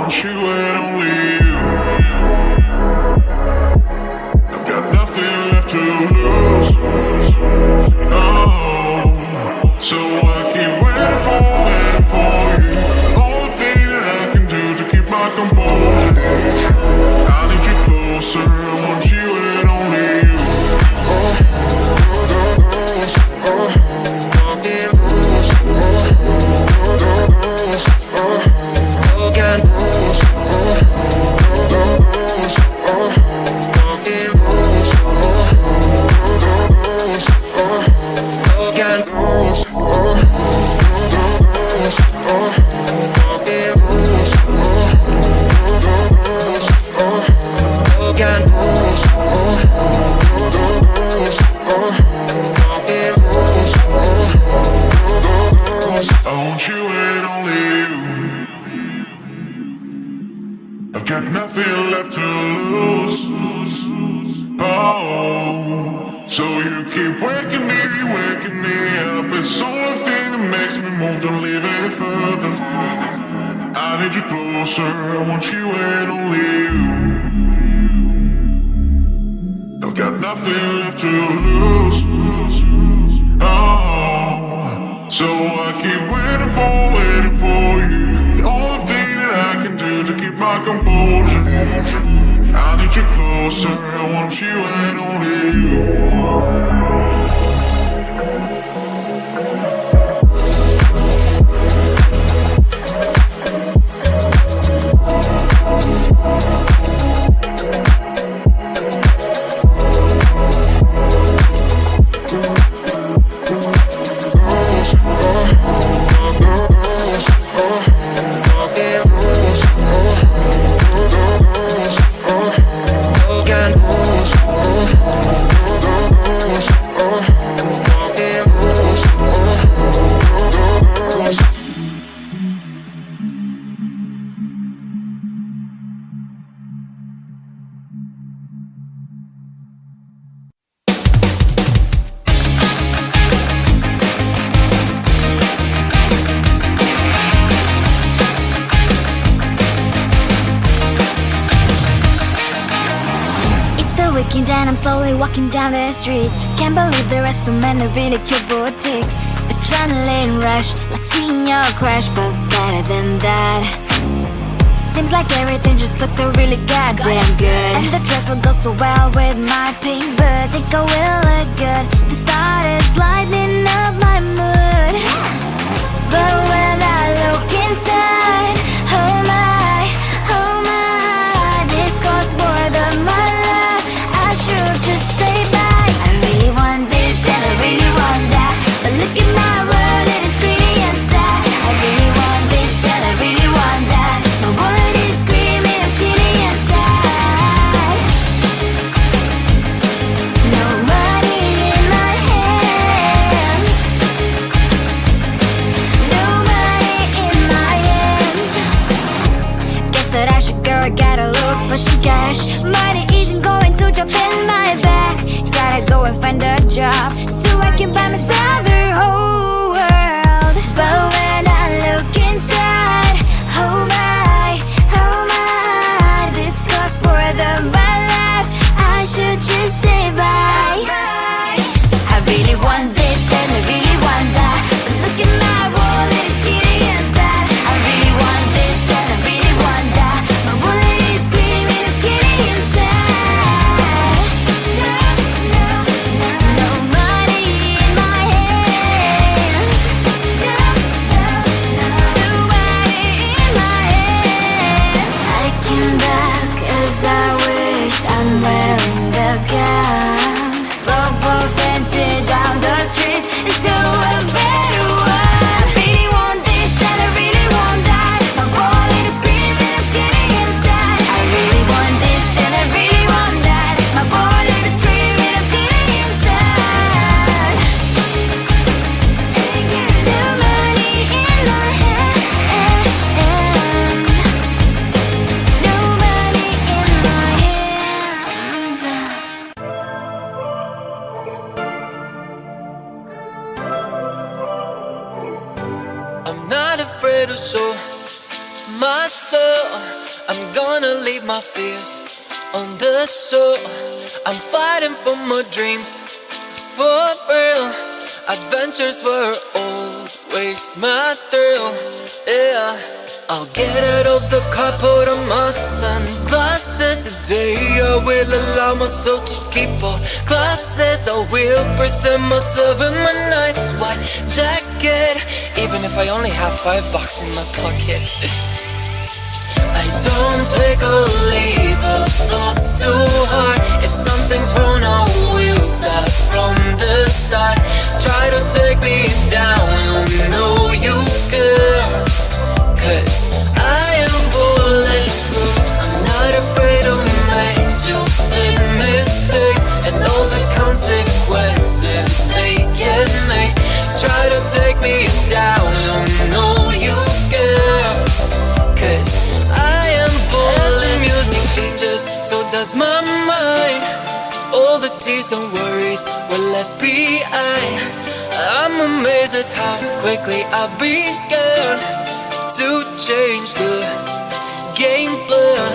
want you and only you. I've got nothing left to lose. Oh, so I keep waiting for you. The only thing that I can do to keep my composure. I need you closer, I want you and only you. I want you and only you. I've got nothing left to lose. Oh, so you keep waking me up. It's the only thing that makes me move, don't leave any further. I need you closer, I want you and only you. I've got nothing left to lose. Oh, so I keep waiting for you. The only thing that I can do to keep my composure. I need you closer, I want you and only you. And I'm slowly walking down the streets. Can't believe there are so many really cute boutiques. Adrenaline rush, like seeing your crush, but better than that. Seems like everything just looks so really goddamn good. And the dress will go so well with my pink boots. Think I will look good. The start is lighting up my mood. But when I look inside, oh my, this costs more than my love. I should just say bye. I really want this and I really want that, but look at my world and it's greedy and sad. I really want this and I really want that. My wallet is screaming, I'm skinny and sad. No money in my hands. No money in my hands. Guess that I should go, I gotta look for some cash. Money isn't going to drop in my back. Gotta go and find a job so I can buy myself the whole world. But when I look inside, oh my, this costs more than my life. I should just say bye. I really want this and I really want that, but look at my wallet, it's skinny inside. I really want this and I really want that. My wallet is screaming, I'm skinny inside. No money in my hands. No money in my hands. I came back as I wished. I'm wearing the gown. Robo fancy down the streets into a better one. I really want this and I really want that. My wallet is screaming, I'm skinny inside. I really want this and I really want that. My wallet is screaming, I'm skinny inside. No money in my hands. No money in my hands. I'm not afraid of show myself. I'm gonna leave my fears on the shore. I'm fighting for my dreams, for real. Adventures were always my thrill, yeah. I'll get out of the car, put on my sunglasses. Today I will allow myself to skip all classes. I will present myself in my nice white jacket, even if I only have $5 in my pocket. I don't take or leave the thoughts too hard. If something's wrong, I will start from the start. Try to take me down, you know you can. 'Cause I am bulletproof. I'm not afraid to make stupid mistakes and all the consequences they can make. Try to take me down, you know you can. 'Cause I am bulletproof. As the music changes, so does my mind. All the tears and worries were left behind. I'm amazed at how quickly I began to change the game plan.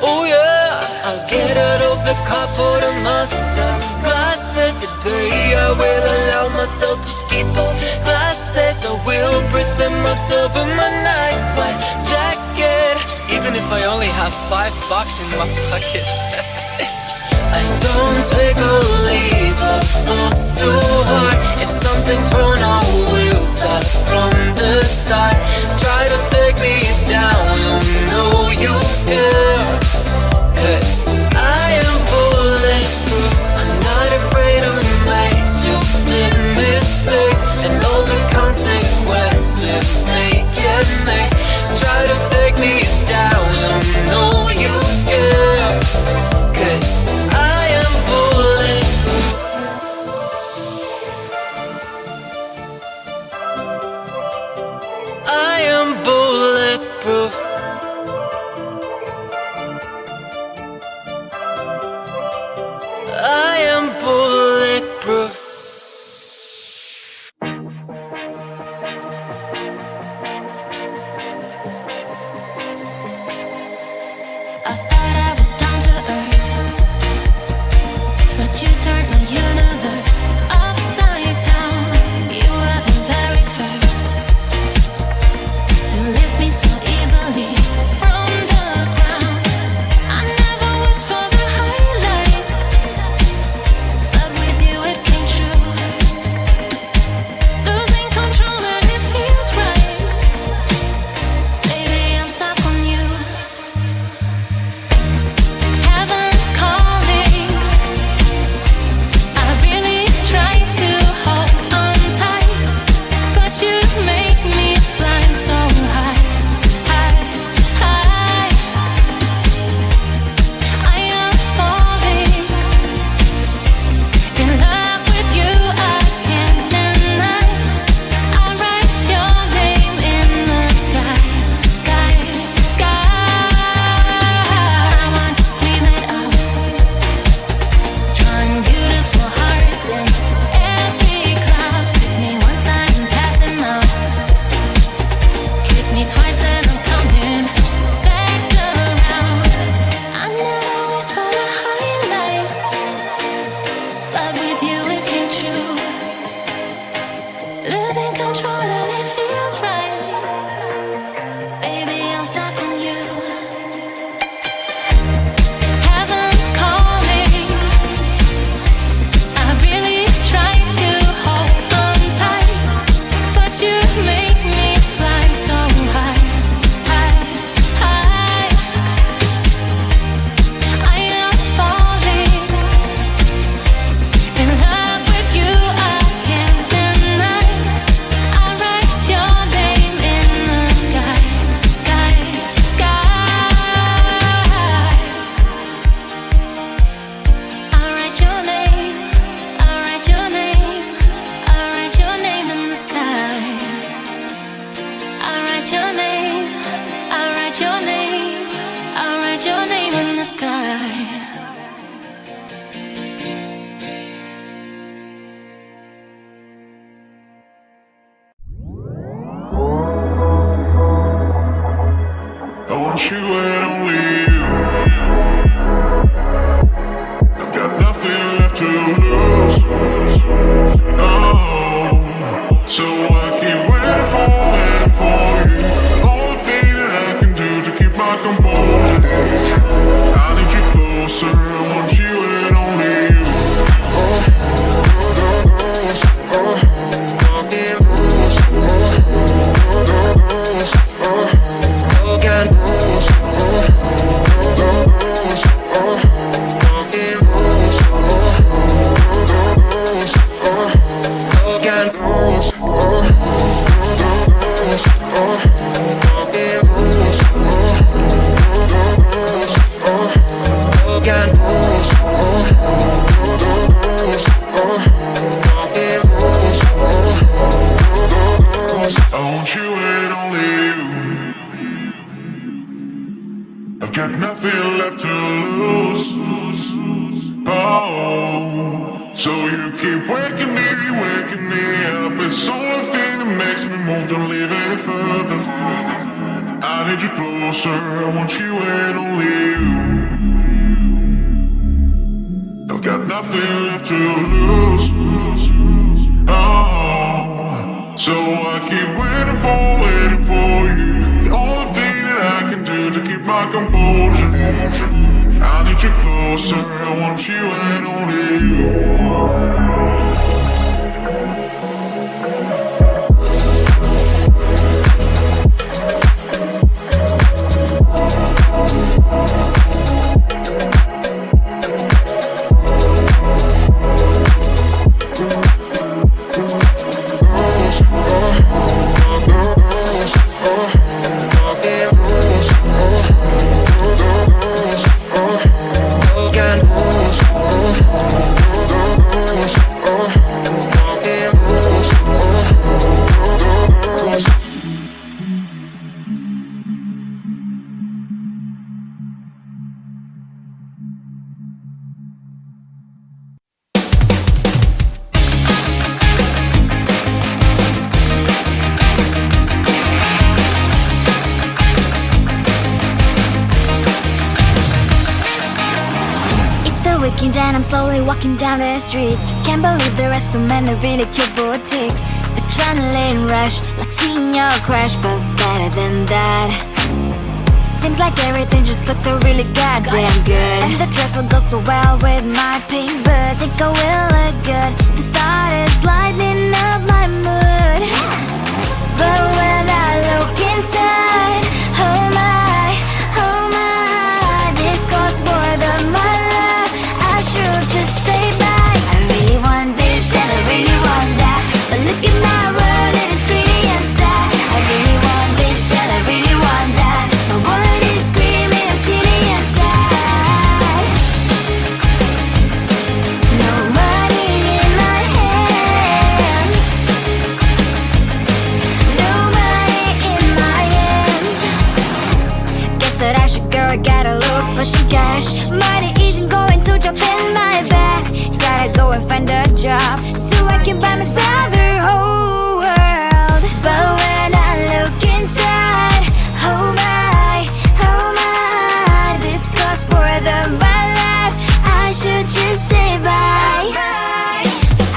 Oh yeah, I'll get out of the car, put on my sunglasses. Today I will allow myself to skip all classes. I will present myself in my nice white jacket, even if I only have $5 in my pocket. I don't take or leave the thoughts too hard. If something's wrong, I will start from the start. Try to take me down, you know you can. 'Cause I am bulletproof. I'm not afraid to make stupid mistakes and all the consequences they can make. Try to take me down, you know you can. 'Cause I am bulletproof. I am bulletproof. I am bulletproof. I thought I was down to earth, but you turned my universe upside down. You were the very first want you and only you. I've got nothing left to lose. Oh, so I keep waiting for you. The only thing that I can do to keep my composure. I need you closer, I want you and only you. I want you and only you. I've got nothing left to lose. Oh, so you keep waking me up. It's the only thing that makes me move, don't leave any further. I need you closer, I want you and only you. I've got nothing left to lose. Oh, so I keep waiting for you. The only thing that I can do to keep my composure. I need you closer, I want you and only you. And I'm slowly walking down the streets. Can't believe there are so many really cute boutiques. Adrenaline rush, like seeing your crush, but better than that. Seems like everything just looks so really goddamn good. And the dress will go so well with my pink boots. Think I will look good. The start is lighting up my mood. But when I look inside, oh my, this costs more than my love. I should just say bye. I really want this and I really want that, but look at my world, it is pretty inside. I really want this and I really want that. My wallet is screaming, I'm skinny inside. No money in my hand. No money in my hand. Guess that I should go, I gotta look for some cash. Money isn't going to jump in my back. Gotta go and find a job so I can buy myself the whole world. But when I look inside, oh my, this costs more than my life. I should just say bye.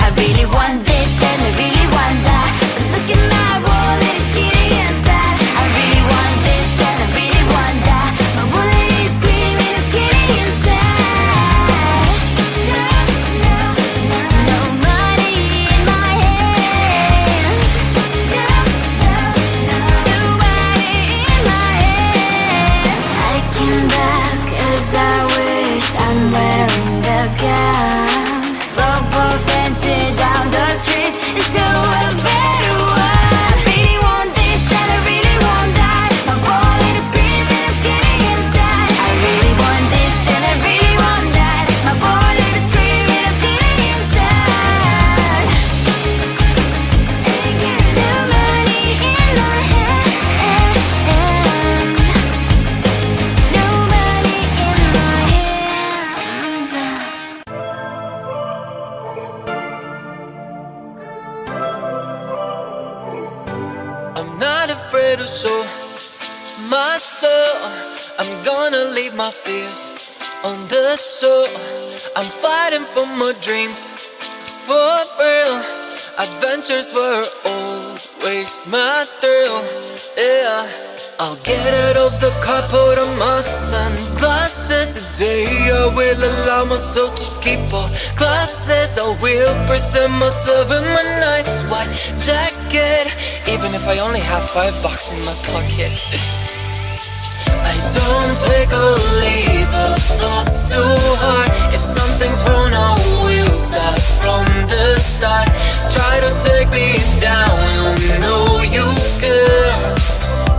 I really want this and I really want that, but look at my wallet, it's getting inside. I really want this and I really want that. My wallet is screaming, it's getting inside. No money in my hand. No money in my hand. I came back as I wished. I'm wearing the gown. Robo fancy down the streets into a better one. I really want this and I really want that. My wallet is screaming, it's getting inside. I really want this and I really want that. My wallet is screaming, it's getting inside. Ain't got no money in my hand. No money in my hands. I'm not afraid of soul. my soul. I'm gonna leave my fears on the shore. I'm fighting for my dreams, for real. Adventures were always my thrill, yeah. I'll get out of the car, put on my sunglasses. Today I will allow myself to skip all classes. I will present myself in my nice white jacket, even if I only have $5 in my pocket. I don't take or leave the thoughts too hard. If something's wrong, I will start from the start. Try to take me down, you know you can.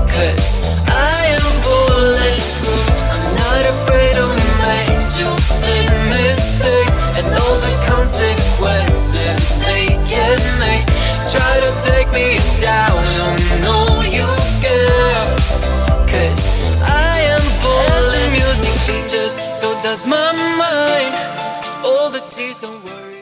'Cause I am bulletproof. I'm not afraid to make stupid mistakes, and all the consequences they can make. Try to take me down, you know you can. 'Cause I am bulletproof. As the music changes, so does my mind. All the tears and worries